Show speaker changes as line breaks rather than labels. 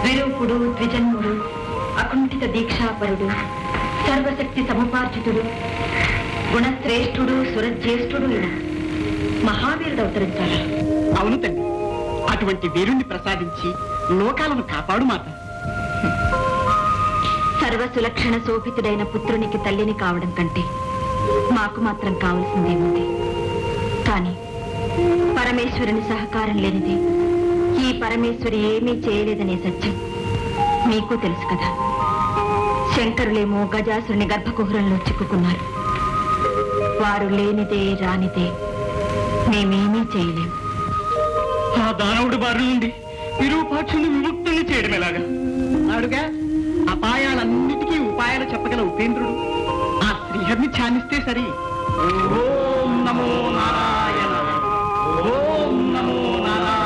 విరూపుడు, ద్విజన్ముడు, అకుంఠిత దీక్షాపరుడు, సర్వశక్తి సముపార్జితుడు, గుణశ్రేష్ఠుడు, సురజ్యేష్ఠుడు ఇలా మహావీరుడు అవతరించాలి.
అవును తల్లి, అటువంటి వీరుణ్ణి ప్రసాదించి లోకాలను కాపాడు మాత.
సర్వసులక్షణ శోభితుడైన పుత్రునికి తల్లిని కావడం కంటే మాకు మాత్రం కావలసిందేముంది? కానీ పరమేశ్వరుని సహకారం లేనిది ఈ పరమేశ్వరి ఏమీ చేయలేదనే సత్యం మీకు తెలుసు కదా. శంకరులేమో గజాసురుని గర్భకుహరంలో చిక్కుకున్నారు. వారు లేనిదే రానిదే మేమేమీ చేయలేము.
ఆ దానవుడి బారి నుండి విరూపాక్షుని విముక్తుల్ని చేయడం ఎలాగా? అడుగా అపాయాలన్నిటికీ ఉపాయాలు చెప్పగల ఉపేంద్రుడు ఆ శ్రీహరిని ధ్యానిస్తే సరి. ఓం నమో నారాయణ, ఓం నమో నారాయణ.